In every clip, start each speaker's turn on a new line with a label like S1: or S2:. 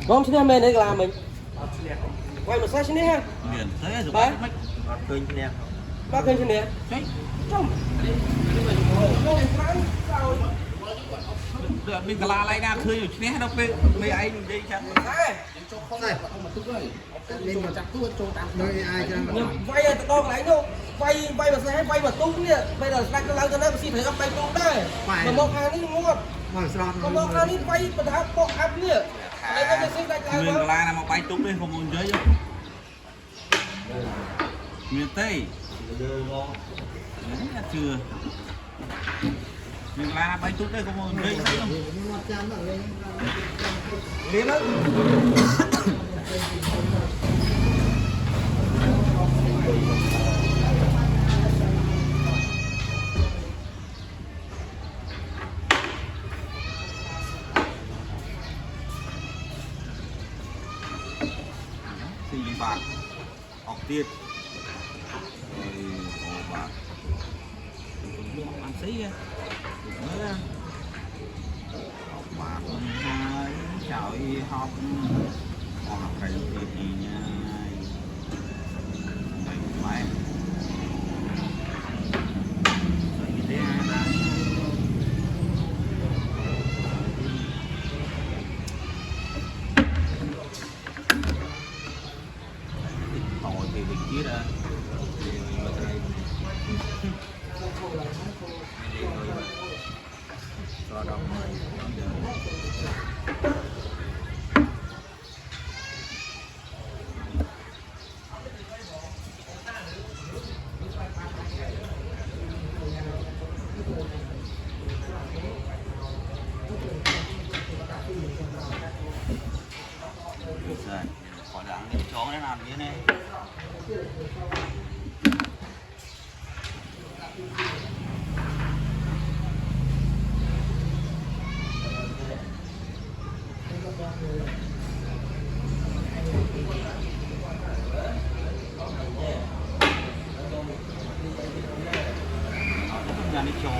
S1: Không xin em này là mình quay một xe xin ha
S2: miền thế rồi bác khơi nè
S1: bác khơi xin nè trong
S2: mình cả la lại ra khơi rồi nè đâu mấy anh đi chẳng
S1: vay to cái đấy đâu vay mà xe vay mà tung nè bây giờ đang cái lăng cho nó xin thấy ông vay tung đây mà một hàng đi mua còn một hàng đi vay mà tháo bộ áp nè đây có cái xin đại
S2: miền cả la nào mà bay tung đi không muốn chơi chứ miền tây chưa miền la bay tung đây không muốn chơi không
S1: đến đó
S2: thì bạc học tiền rồi bạc ăn xí nữa học bạc hai chào y học học thầy thì nha mày mày như thế hai tội thì mình chia ra cho đồng khỏi đặng đi chó nó làm như này nhà đi chó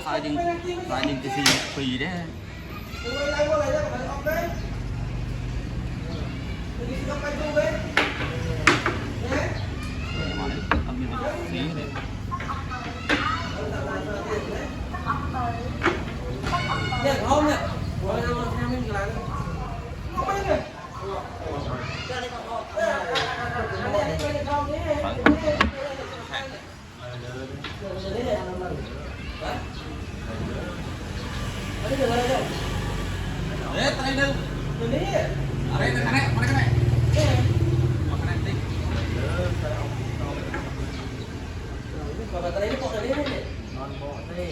S2: phải đừng cái gì phì đấy
S1: không nè mình làm không biết nè
S2: đấy tay đâu
S1: đây
S2: ở đây cái này cái này
S1: còn cái đấy nó còn đấy này
S2: non bộ đi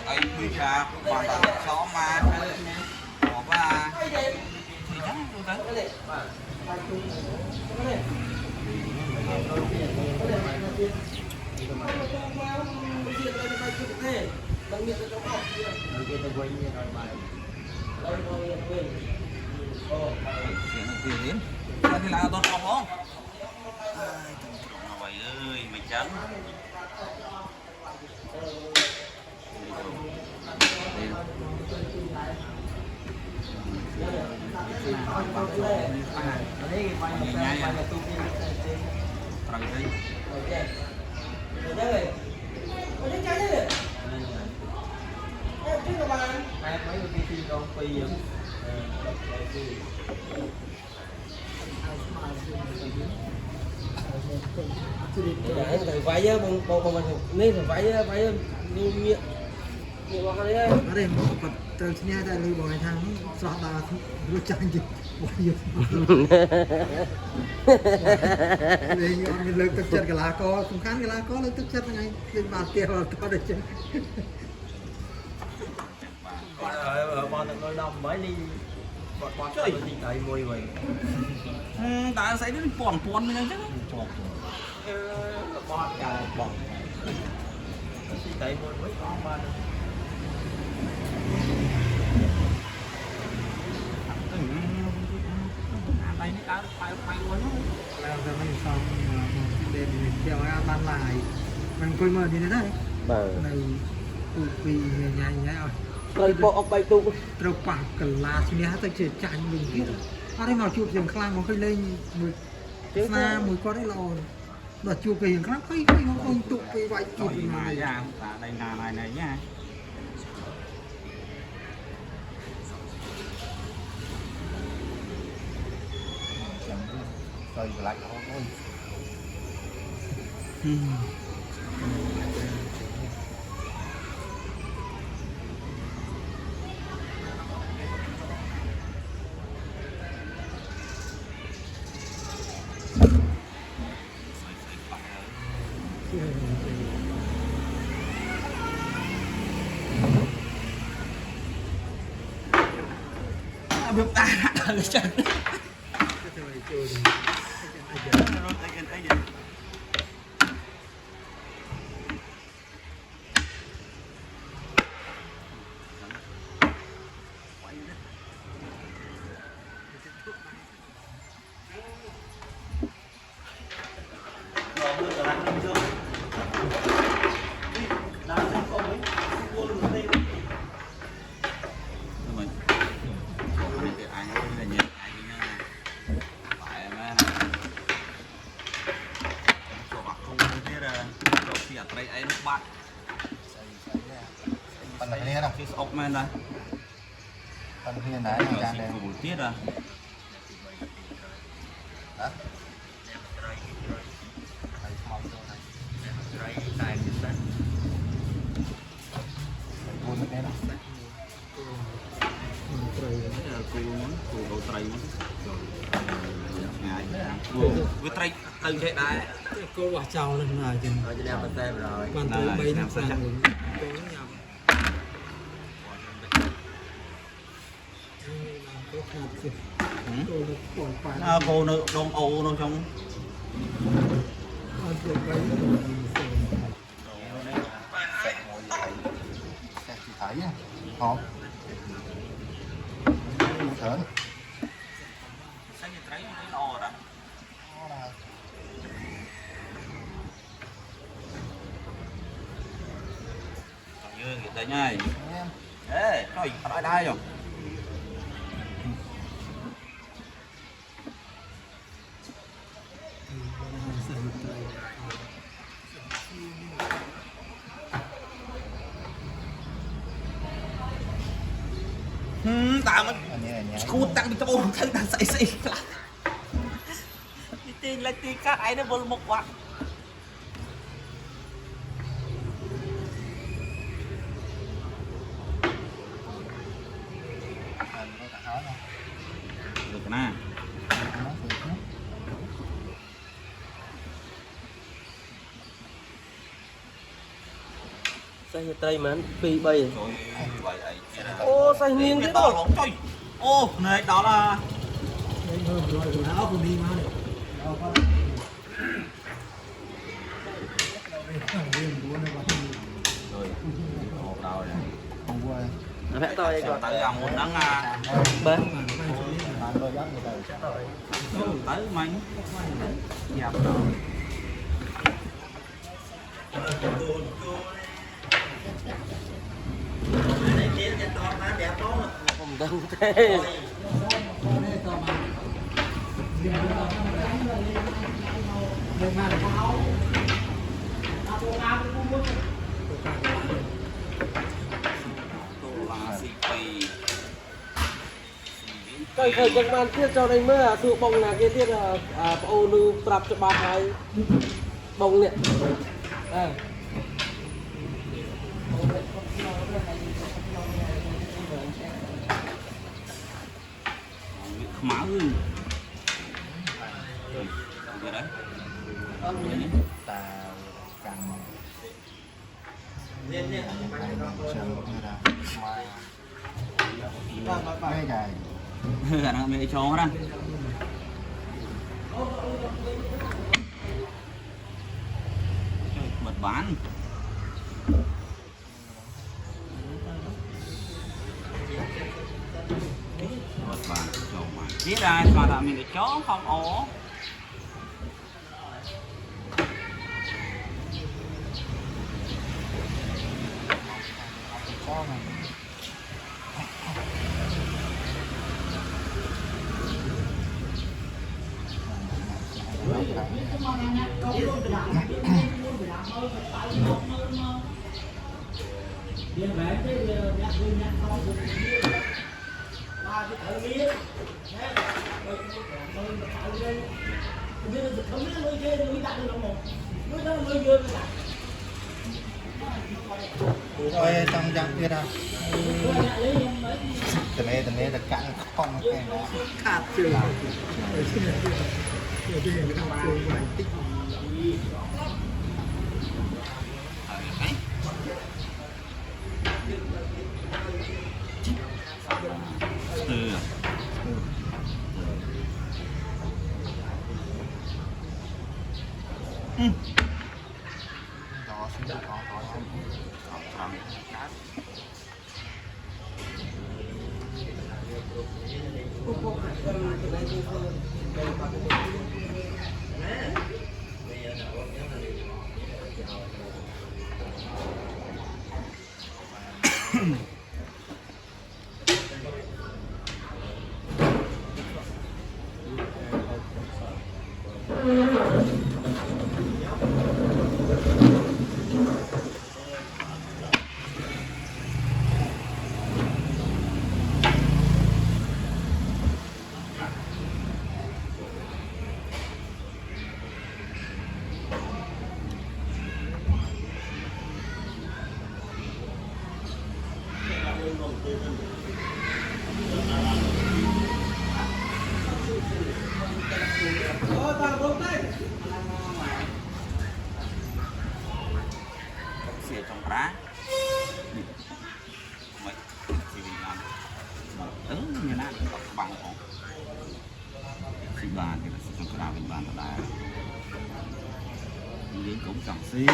S2: ấy bị sao mà tao xó mà bỏ qua thì chắc luôn đấy tiền thì là tôi không không vậy ơi mày trắng
S1: thử váy á bông mình nên thử váy như miệng vào cái đấy
S3: ở đây một vật từ nhà tại lưu bồi thang xóa đà lưu trang gì bao nhiêu để mình lực thực chất cái lá co không khán cái lá có lực thực chất này lên bàn kia là có được chứ
S2: ở con đôi đồng mới đi
S1: chơi tay môi vậy
S2: đã xảy đến bọn mình chứ
S1: bọt cả bọt tay môi mới có mà
S2: đây đã phải luôn
S3: làm ra mình xong để theo ban lại mình coi mờ đi đấy này tụi vì nhảy nhảy rồi
S1: ទៅបោកអុក3ទូក
S3: ត្រូវប៉ះកន្លាឈ្នះទៅជាចាញ់វិញទៀតអត់ទេមកជួបយ៉ាងខ្លាំងមកឃើញលេងមួយស្នាមួយគាត់ឯងល្អដល់ជួបគេយ៉ាងខ្លាំងឃើញមកអង្គទុកពេលវាយជួបពីណា
S2: ra ta đây là này nha
S4: rồi lại thôi
S2: việc ta là chân
S4: phần này nè
S2: cái ốc men đây
S4: phần này nãy
S2: rồi
S4: ra
S2: xin
S4: đây
S2: buổi tiết à
S4: đó buồn mất đấy nào
S2: cù đầu tây với tây từ thế đấy
S3: cô quả trầu lên rồi thì
S1: rồi cho đem bên tem rồi
S3: quan tới mấy năm sang rồi cố nhầm
S2: cô nó đông âu nó trong
S4: thấy nhá hộp thở
S2: sáng như thấy nó ồ đó như vậy nha ê coi ở đây rồi tao mình cút tăng đi cho thân đang say say đi tiền lấy tiền các ai nó vô một quạt được nè
S1: xay tay mà 2 3
S2: ô
S1: ô xay nghiêng thế
S2: to
S1: rồi
S2: lắm trời ô này đó là
S3: áo của đi mà này
S2: rồi một đầu này
S4: không vui
S1: vẽ to vậy
S2: tới
S1: còn
S2: gần một đắng à
S1: bên
S4: tôi dắt người ta
S2: tới mình nhập đầu
S1: khôngដឹងទេទៅឃើញចឹងបានទៀតចូលđâyមើលអាសួរបងណាគេទៀតប្អូននឹងប្រាប់ច្បាស់ហើយបងនេះអើ
S2: máu rồi đấy
S4: ta cần mấy ngày
S2: khả năng bị chó đó bật bán bật bán chó mà chỉ ra mà là mình cái chó không ổ
S4: Ôi trong giang kia ra từ này là cạn không cái đó
S3: khát chưa rồi xin lỗi rồi cái này nó chưa vậy tích
S4: đó xin được có
S2: xỉa trong rá mấy thì mình làm như nào bằng hổ xì bàn thì là trong cái đào bên bàn là đến cũng chẳng xì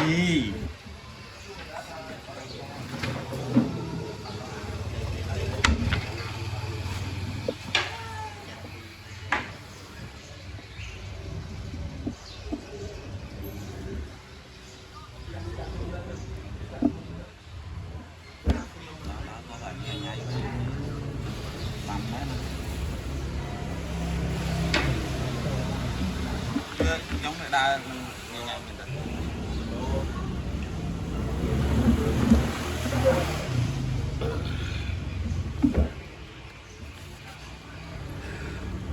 S2: giống người ta nhanh nhanh mình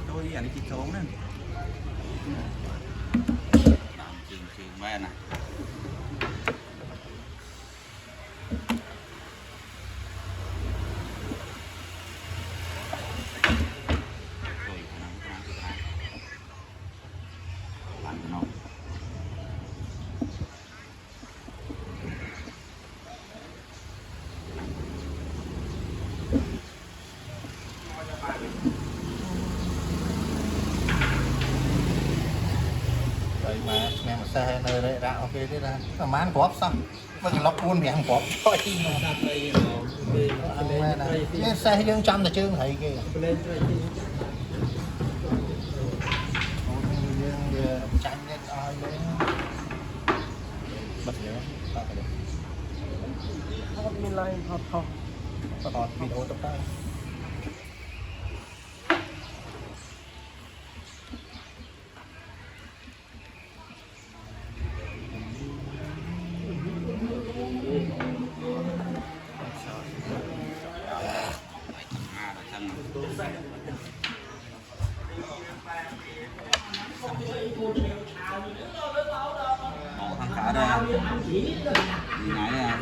S2: tôi đi ăn cái trốn đấy làm trường mẹ này
S4: mà xe nơi đây ra ok thế ra mà mán cọp sao mà cái lọc buôn miệng cọp thôi cái xe dương trăm là chưa thấy kìa tranh lên ai đấy bật nữa
S1: mình lại học học
S4: còn video tập tay
S2: thằng cả đây nhảy à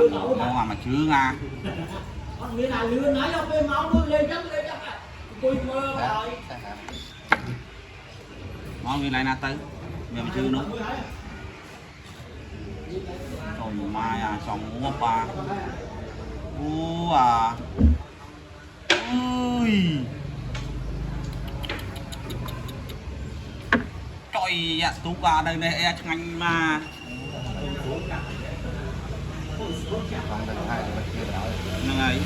S2: mà chưa à
S5: Nghĩa là lươn nãy đâu bên máu mưa lên chắc cùi mơ rồi.
S2: ngon vì lại nè tới giờ mà chưa nữa rồi mai à chồng mua ba à ui trời ạ tú qua đây này e nhanh mà nâng ấy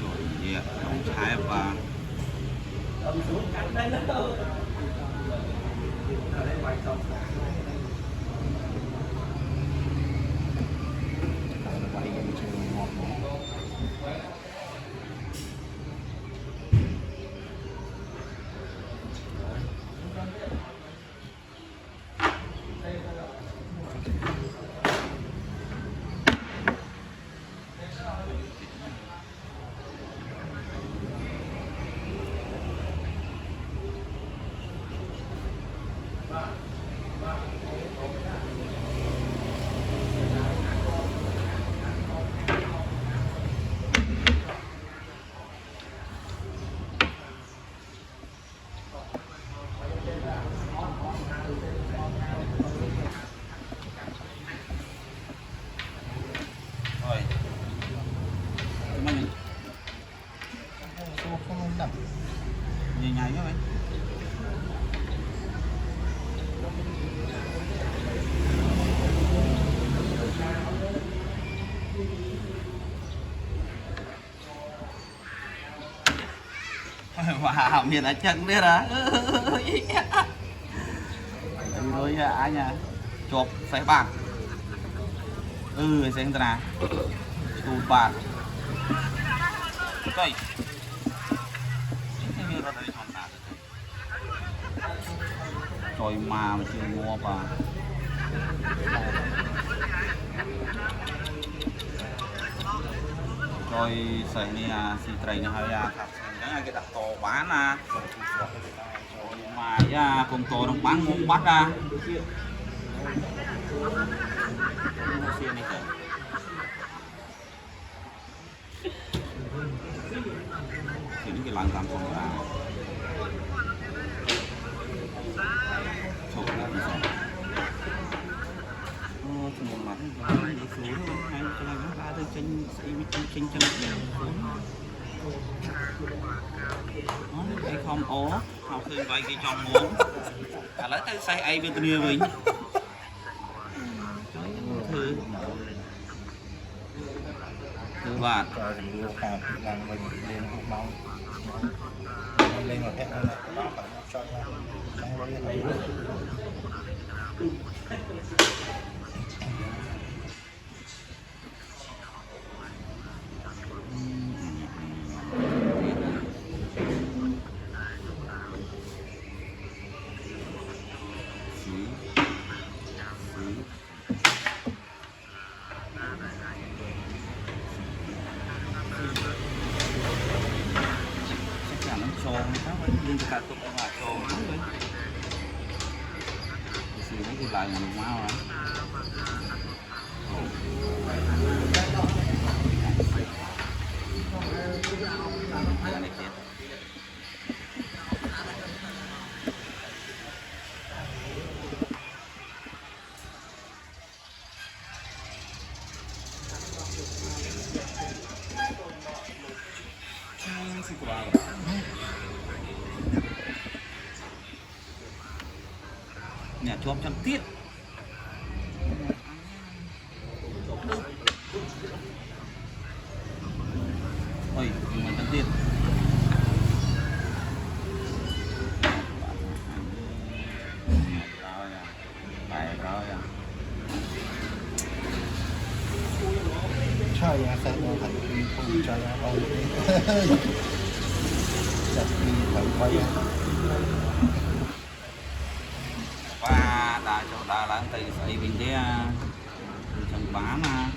S2: trời ạ không trái và nhảy nhảy các bạn wow miền ở chân biết à thôi ai nha chụp phải bàn xem ta chụp bàn coi trời mà chưa mua bà rồi sợi này xì tray này hơi thật cái đặt to bán à rồi mà ya cùng to đồng bán muốn bắt ra thì những cái làng tạm còn ra chụp lại đi xem một mặt đi xuống hay cho nó ra từ trên chân cái không ố học thương vay cái trong muốn lấy cái say ai bên kia mình thứ ba
S4: cho thì lưu hàm làm mình lên hút máu lên một cái nó phải cho trong với này
S2: liên cả tụi em là trồn lắm đấy thì mấy cái lại mà mau hả nhà chôm trăm tiết ôi nhưng mà trăm tiết
S4: chơi à sẽ nó thành không chơi à đâu chặt đi phải quay
S2: và đã cho đã lãng từ xây bình thế trong bán mà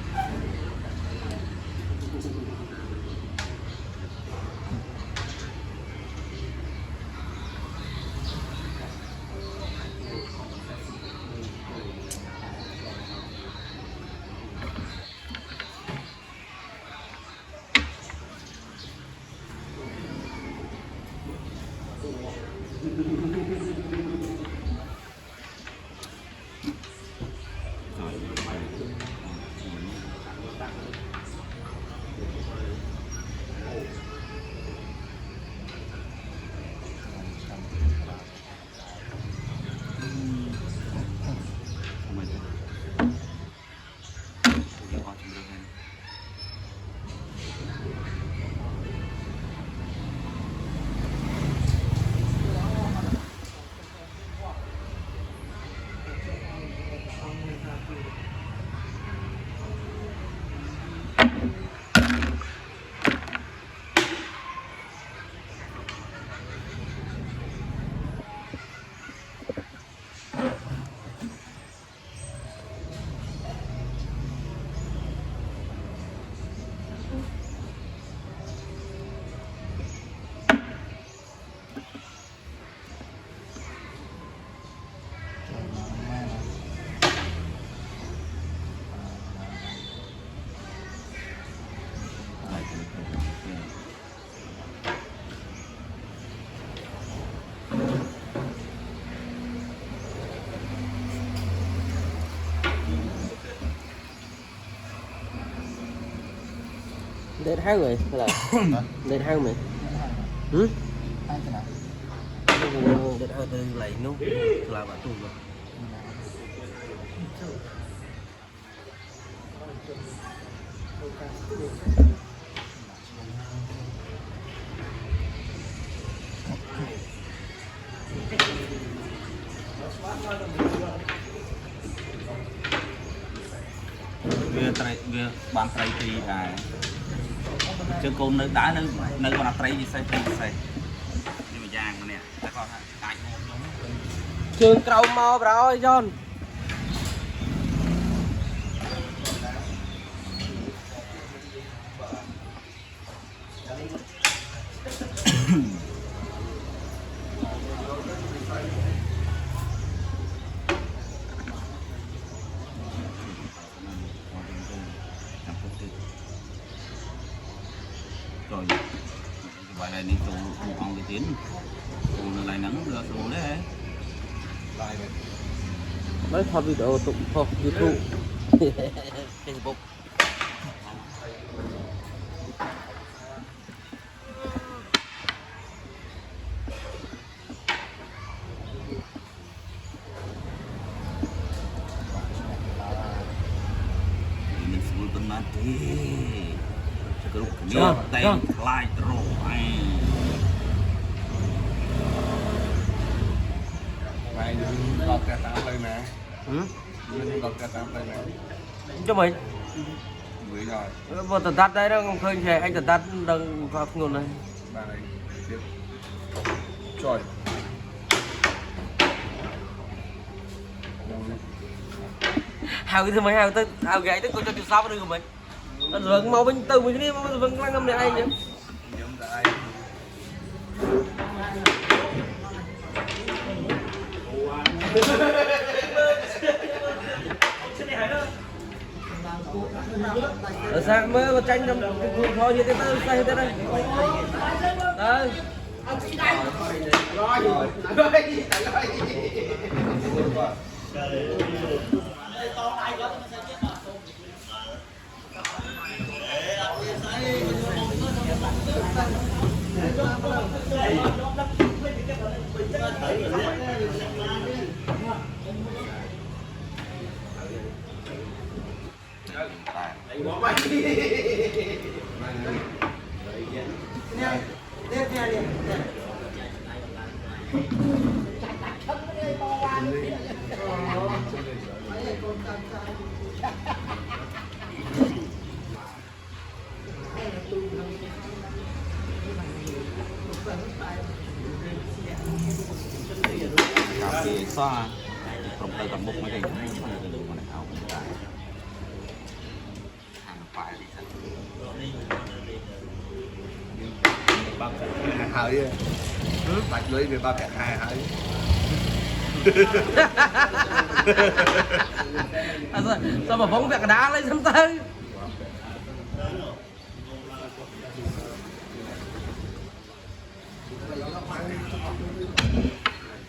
S1: Đến hai người là đến hai người. Ừ?
S4: hai cái nào
S1: Đến hai người lấy nó là bạn tù rồi.
S2: Việc bán trai thì là chứ con nơi đá nơi còn là trai gì sai nhưng mà giang mà nè ta còn tại
S1: Trường cầu mò rồi John.
S2: rồi vậy này đi tụ con cái tiến tụ này nắng được tụ đấy
S1: Mới thôi video tụng thôi YouTube. Facebook.
S2: mình vui bên mà thì cái lúc kia tay lại rồi
S4: mày lọt cả tám đây nè
S1: Ừ?
S4: lọt cả tám đây nè
S1: Cho mình.
S4: mới rồi
S1: Một tận tắt đấy đó không khơi chè anh tận tắt đang vào nguồn này.
S4: bà này tiếp trời
S1: Hào cái thứ mấy hào tới hào gãy tới cô cho chịu sao được của mình. Anh vẫn mau bên từ mình cái đi vẫn lăng ngâm này anh nhá.
S4: giống tại
S1: Ở sáng mới có tranh trong cuộc thôi như thế tới đây tới đây. Đây.
S2: cà phê xoa trong tay cầm bút mấy cái này áo hàng phải
S4: ba kẹt hai hơi bạch lưới về ba kẹt hai hơi
S1: Sao mà phóng vẹt đá lấy xong tới.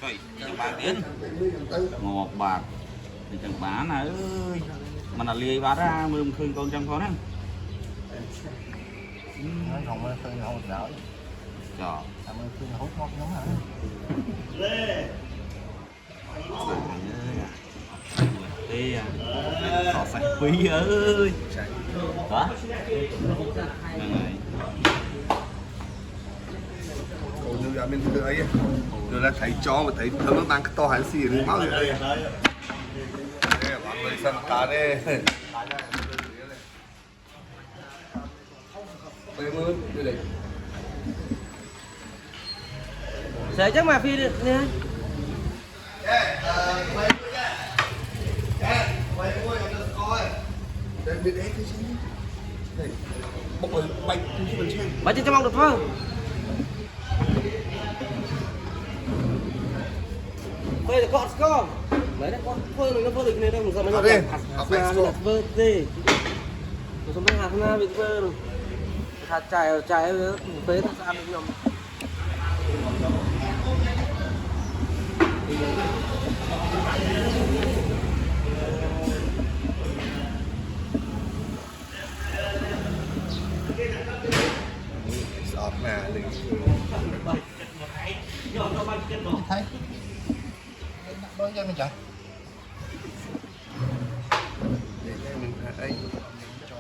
S2: rồi chẳng bán tiến ngọt bạc thì chẳng bán ơi mà là lìa bán ra mưa khơi con trong con á
S4: nó không có khơi hậu đảo
S2: trời
S4: làm ơn khơi hốt ngót giống hả
S2: đi à họ phải quý ơi đó này
S4: như là mình tự ấy rồi là thấy chó mà thấy thấm nó đang to hẳn xì nó máu rồi đây bạn ơi săn cá đây bây giờ đi đây
S1: Sẽ chắc mà phi nè.
S4: đây biết đấy cái gì đây bốc rồi bay cái bên trên
S1: Bà trên cho mong được không? Đây là con con. Đấy đấy con phơi nó phơi được này đâu sao nó vơ gì. Nó không hạt na bị vơ rồi. Hạt trái phế nó ăn được nhom.
S4: bao giờ mình chạy để mình ở đây cho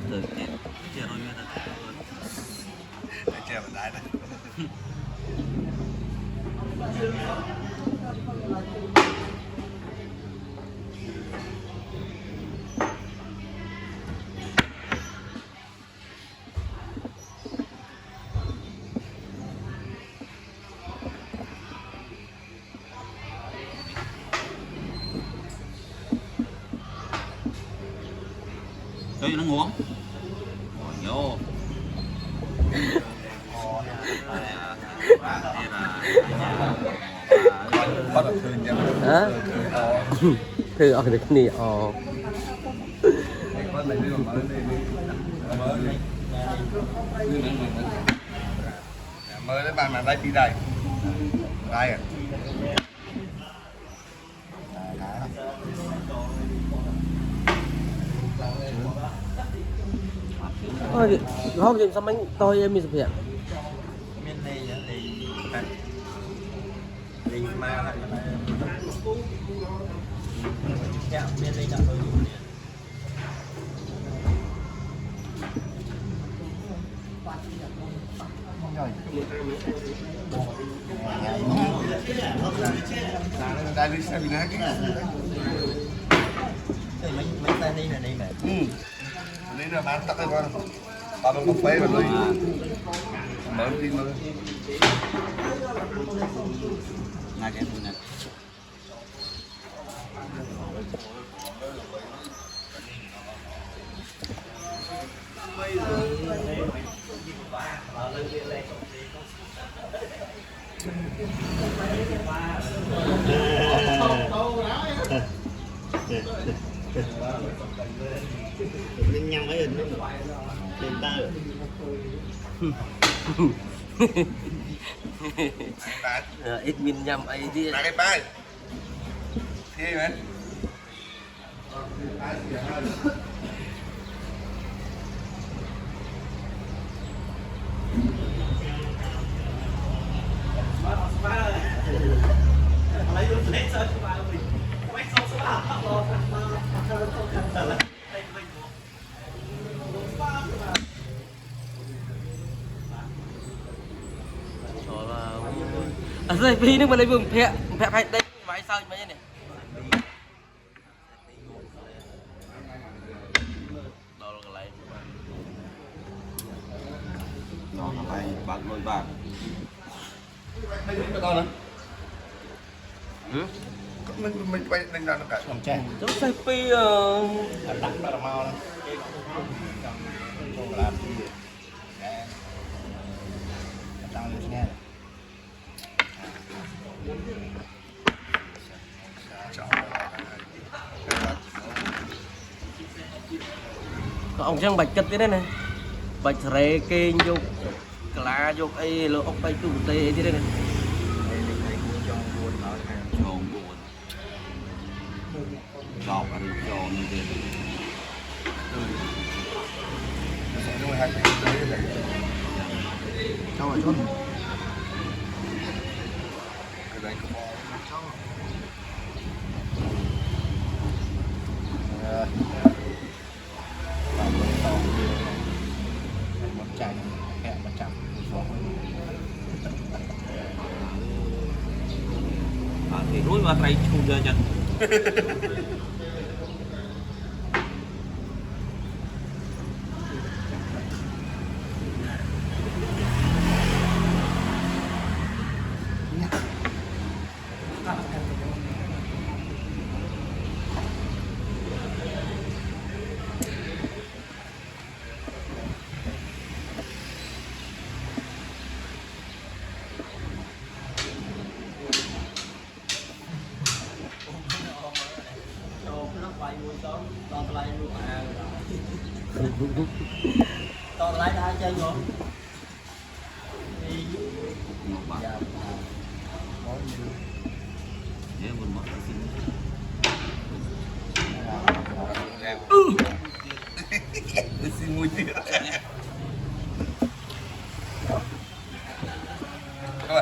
S4: từ
S2: chia rồi như
S4: để che vào đáy này
S2: Chơi nó ngon vô
S4: bắt đầu thường nhá
S1: hả thư ở được nè ồ
S4: bắt này đi mở đi mở đấy bạn mà đây đi đây đây à
S1: ôi không gì sao mấy tôi em mình thực
S4: miền này thì mà lại kẹo miền này tôi dùng đây đi xem nè mấy tay đi này đi mẹ đi là bán tắc đây con ba bên cà phê rồi mở đi mở
S2: ngay cái này
S4: mình nhầm ấy hình tiền tơ
S1: ít min nhầm ấy đi
S4: cái bay thế mà
S1: rồi phi nước mà lấy vùng phẹ phẹ phải đây váy sao mấy này đó là cái
S2: nó hay bạc đôi bạc
S4: cái con nữa mình quay đánh ra nó cả phòng tre
S1: giống sai phi
S4: tặng nó mau lắm không làm gì tăng lên nghe
S1: ông chẳng bạch cất thế này này bạch rê kênh vô lá vô ấy lỗ ốc bay tụ tê thế này
S2: tròn buồn gọt ăn tròn như thế
S4: cho vào chốt một chai hẹn 100
S2: thì rối vào tay chu giờ chân
S5: Còn lại ai chơi rồi?
S2: một bạc để mình mất xin
S4: xin mua tiền